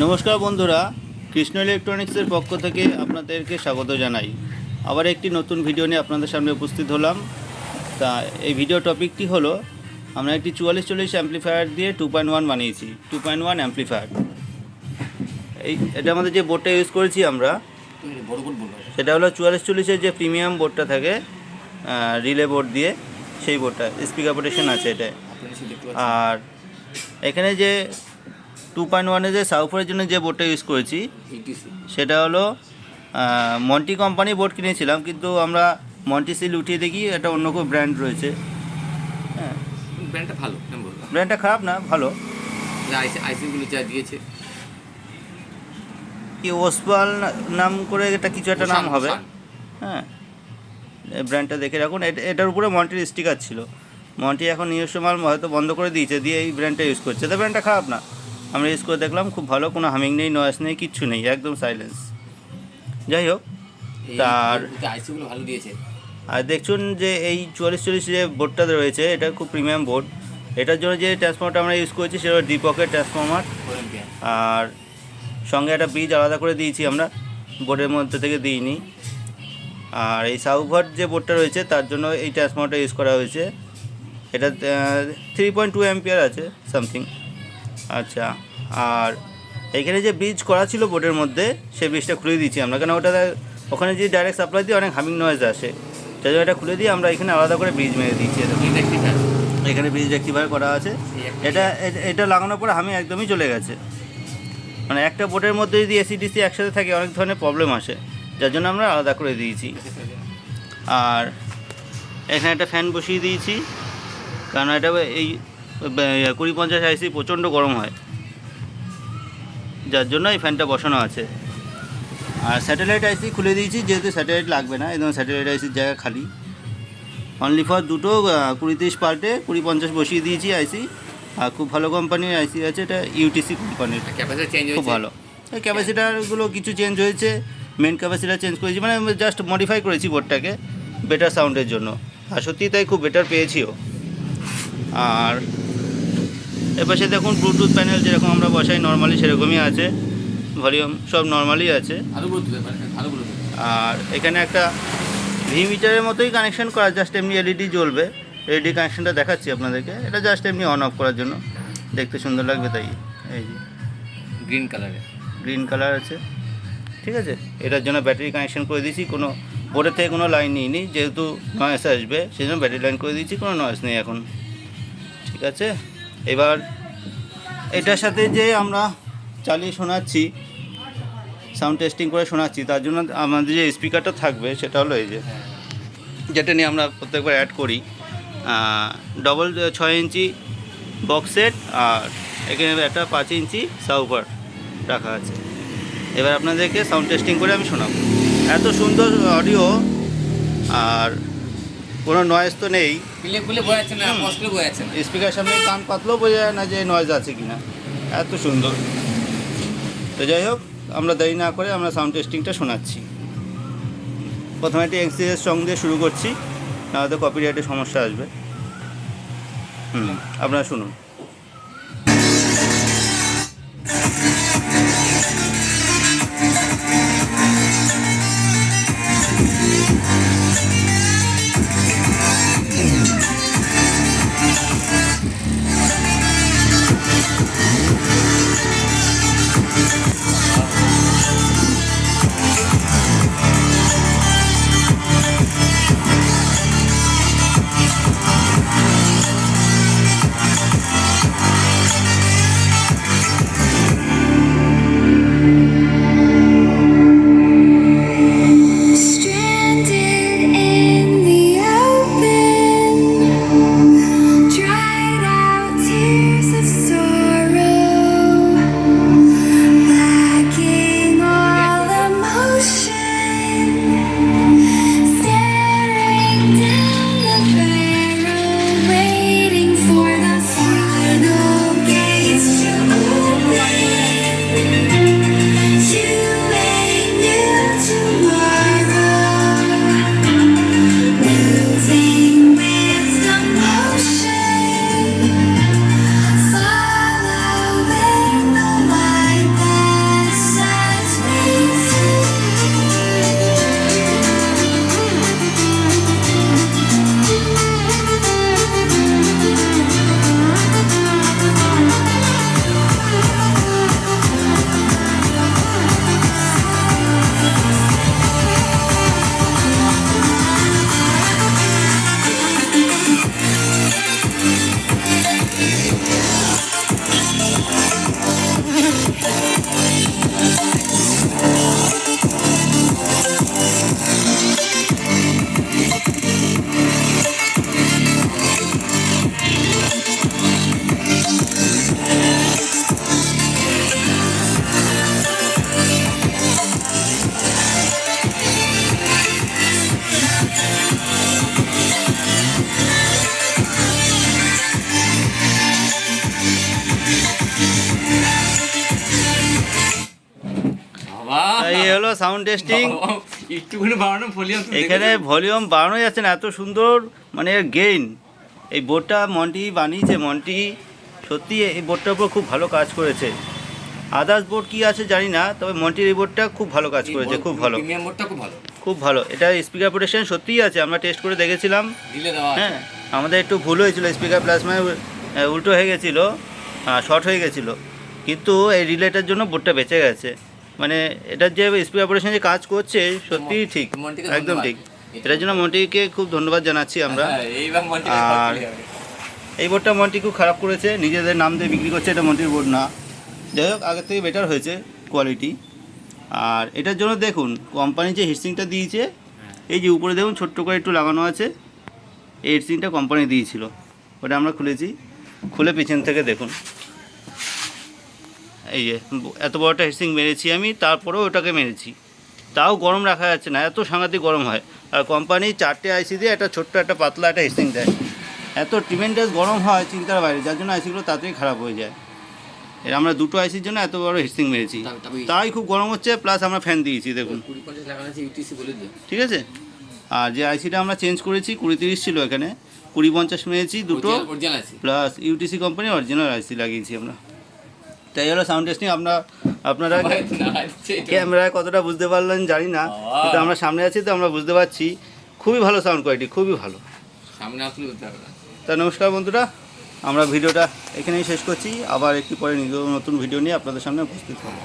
নমস্কার বন্ধুরা, কৃষ্ণ ইলেকট্রনিক্সের পক্ষ থেকে আপনাদেরকে স্বাগত জানাই। আবার একটি নতুন ভিডিও নিয়ে আপনাদের সামনে উপস্থিত হলাম। তা এই ভিডিও টপিকটি হলো, আমরা একটি 4440 অ্যাম্প্লিফায়ার দিয়ে 2.1 বানিয়েছি। 2.1 অ্যাম্প্লিফায়ার, এটা আমাদের যে বোর্ডটা ইউজ করেছি আমরা, সেটা হলো 4440-এর যে প্রিমিয়াম বোর্ডটা থাকে রিলে বোর্ড দিয়ে, সেই বোর্ডটা স্পিকার প্রোটেকশন আছে এটায়। আর এখানে যে 2.1-এর যে সাউফারের জন্য যে বোর্ডটা ইউজ করেছি সেটা হলো মন্টি কোম্পানি বোর্ড কিনেছিলাম, কিন্তু আমরা মন্টি সিল উঠিয়ে দেখি এটা অন্য কোনো ব্র্যান্ড রয়েছে। হ্যাঁ, ব্র্যান্ডটা ভালো, ব্র্যান্ডটা খারাপ না, ভালো। আইসিগুলো যা দিয়েছে কি ওসপাল নাম করে এটা কিছু একটা নাম হবে। হ্যাঁ, ব্র্যান্ডটা দেখে রাখুন। এটার উপরে মন্টির স্টিকার ছিল। মন্টি এখন নিজস্ব মাল হয়তো বন্ধ করে দিয়েছে, দিয়ে এই ব্র্যান্ডটা ইউজ করছে। তো ব্র্যান্ডটা খারাপ না, আমরা ইউজ করে দেখলাম, খুব ভালো, কোনো হামিং নেই, নয়েস নেই, কিচ্ছু নেই, একদম সাইলেন্স। যাই হোক, তার আইসিগুলো ভালো দিয়েছে। আর দেখুন যে এই 4440 যে বোর্ডটা রয়েছে, এটা খুব প্রিমিয়াম বোর্ড। এটার জন্য যে ট্রান্সফর্মারটা আমরা ইউজ করেছি সেটা হলো ডিপকের ট্রান্সফর্মার। আর সঙ্গে একটা ব্রিজ আলাদা করে দিয়েছি আমরা, বোর্ডের মধ্যে থেকে দিইনি। আর এই সাউভার যে বোর্ডটা রয়েছে তার জন্য এই ট্রান্সফর্মারটা ইউজ করা হয়েছে। এটা 3.2 অ্যাম্পিয়ার আছে সামথিং। আচ্ছা, আর এইখানে যে ব্রিজ করা ছিল বোর্ডের মধ্যে, সেই ব্রিজটা খুলে দিয়েছি আমরা, কেন ওখানে যদি ডাইরেক্ট সাপ্লাই দিয়ে অনেক হামিং নয়েজ আসে, সেই জন্য এটা খুলে দিয়ে আমরা এখানে আলাদা করে ব্রিজ মেরে দিয়েছি। এখানে ব্রিজ রেক্টিফায়ার করা আছে। এটা লাগানোর পরে হামিং একদমই চলে গেছে। মানে একটা বোর্ডের মধ্যে যদি এসি ডিসি একসাথে থাকে অনেক ধরনের প্রবলেম আসে, যার জন্য আমরা আলাদা করে দিয়েছি। আর এখানে একটা ফ্যান বসিয়ে দিয়েছি, কারণ এটা এই 2050 আইসি প্রচণ্ড গরম হয়, যার জন্য এই ফ্যানটা বসানো আছে। আর স্যাটেলাইট আইসি খুলে দিয়েছি, যেহেতু স্যাটেলাইট লাগবে না, একদম স্যাটেলাইট আইসির জায়গা খালি। অনলি ফর দুটো 2030 পাল্টে 2050 বসিয়ে দিয়েছি আইসি। আর খুব ভালো কোম্পানির আইসি আছে, এটা ইউটিসি কোম্পানির, খুব ভালো। এই ক্যাপাসিটারগুলো কিছু চেঞ্জ হয়েছে, মেন ক্যাপাসিটার চেঞ্জ করেছি, মানে জাস্ট মডিফাই করেছি বোর্ডটাকে বেটার সাউন্ডের জন্য। আর সত্যিই তাই, খুব বেটার পেয়েছিও। আর এপাশে দেখুন ব্লুটুথ প্যানেল যেরকম আমরা বসাই নর্মালি সেরকমই আছে, ভলিউম সব নর্মালি আছে। আর এখানে একটা ভি মিটারের মতোই কানেকশন করা, জাস্ট এমনি এলইডি জ্বলবে। এলইডি কানেকশনটা দেখাচ্ছি আপনাদেরকে, এটা জাস্ট এমনি অন অফ করার জন্য, দেখতে সুন্দর লাগবে তাই। এই যে গ্রিন কালার আছে, ঠিক আছে। এটার জন্য ব্যাটারি কানেকশন করে দিয়েছি, কোনো বোর্ডের থেকে কোনো লাইন নিইনি, যেহেতু নয়েস আসবে সেই জন্য ব্যাটারি লাইন করে দিয়েছি, কোনো নয়েস নেই এখন, ঠিক আছে। এবার এটার সাথে যে আমরা চালিয়ে শোনাচ্ছি, সাউন্ড টেস্টিং করে শোনাচ্ছি, তার জন্য আমাদের যে স্পিকারটা থাকবে সেটা হলো এই যে, যেটা নিয়ে আমরা প্রত্যেকবার অ্যাড করি, 6 ইঞ্চি বক্স সেট, আর এখানে একটা 5 ইঞ্চি সাউফার রাখা আছে। এবার আপনাদেরকে সাউন্ড টেস্টিং করে আমি শোনাবো। এত সুন্দর অডিও, আর কোনো নয়েজ তো নেই, স্পিকার সামনে কান পাতলেও বোঝা যায় না যে নয়েজ আছে কিনা, এত সুন্দর। তো যাই হোক, আমরা দেরি না করে আমরা সাউন্ড টেস্টিংটা শোনাচ্ছি। প্রথমে একটি এক্সিএস সং দিয়ে শুরু করছি, নাহলে কপিরাইটের সমস্যা আসবে। আপনারা শুনুন। এই হলো সাউন্ড টেস্টিং। একটুখানি বাড়ানো ভলিউম এখানে ভলিউম বাড়ানো যাচ্ছে না, এত সুন্দর মানে গেইন। এই বোর্ডটা মন্টি বানিয়েছে, মন্টি সত্যি এই বোর্ডটার উপর খুব ভালো কাজ করেছে। আদার্স বোর্ড কী আছে জানি না, তবে মন্টির এই বোর্ডটা খুব ভালো কাজ করেছে, খুব ভালো, প্রিমিয়াম মোডটা খুব ভালো, খুব ভালো। এটা স্পিকার প্রোটেকশন সত্যিই আছে, আমরা টেস্ট করে দেখেছিলাম। দিলে দেওয়া আছে। হ্যাঁ, আমাদের একটু ভুল হয়েছিল, স্পিকার প্লাজমায় উল্টো হয়ে গেছিলো, শর্ট হয়ে গেছিলো, কিন্তু এই রিলেটার জন্য বোর্ডটা বেঁচে গেছে। মানে এটার যে স্পিকার প্রোটেকশন যে কাজ করছে সত্যিই ঠিক, মন্টিকে একদম ধন্যবাদ। ঠিক। এটার জন্য মন্টিকে খুব ধন্যবাদ জানাচ্ছি আমরা। হ্যাঁ, এইবার মন্টিকে আর খাওয়াতে হবে। এই বোর্ডটা মন্টি খুব খারাপ করেছে, নিজেদের নাম দিয়ে বিক্রি করছে, এটা মন্টির বোর্ড না। যাই হোক, আগের থেকে বেটার হয়েছে কোয়ালিটি। আর এটার জন্য দেখুন কোম্পানি যে হিটসিংটা দিয়েছে, এই যে উপরে দেখুন ছোট্ট করে একটু লাগানো আছে, এই হিটসিংটা কোম্পানি দিয়েছিল, ওটা আমরা খুলেছি। খুলে পিছন থেকে দেখুন, এই যে এত বড় একটা হিটসিং মেরেছি আমি, তারপরেও ওটাকে মেরেছি, তাও গরম রাখা যাচ্ছে না, এত সাংঘাতিক গরম হয়। আর কোম্পানি 4টে আইসি দিয়ে একটা ছোট্ট একটা পাতলা একটা হিটসিং দেয়, এত ট্রিমেন্ডাস গরম হয় চিন্তার বাইরে, যার জন্য আইসিগুলো তাড়াতাড়ি খারাপ হয়ে যায়। এর আমরা দুটো আইসির জন্য এত বড় হিটসিং মেরেছি, তাই খুব গরম হচ্ছে, প্লাস আমরা ফ্যান দিয়েছি দেখুন, 20-50 লাগানো আছে ইউটিসি বলে দিও। ঠিক আছে। আর যে আইসিটা আমরা চেঞ্জ করেছি 20-30 ছিল, এখানে 20-50 মেরেছি দুটো, অরিজিনাল আছে। প্লাস ইউটিসি কোম্পানি অরিজিনাল আইসি লাগিয়েছি আমরা। তাই হলো সাউন্ড টেস্টিং। আপনারা ক্যামেরায় কতটা বুঝতে পারলেন জানি না, কিন্তু আমরা সামনে আছি তো আমরা বুঝতে পারছি, খুবই ভালো সাউন্ড কোয়ালিটি, খুবই ভালো। সামনে আসলে বলতে হবে না। তা নমস্কার বন্ধুরা, আমরা ভিডিওটা এখানেই শেষ করছি, আবার একটু পরে নতুন ভিডিও নিয়ে আপনাদের সামনে উপস্থিত হবো।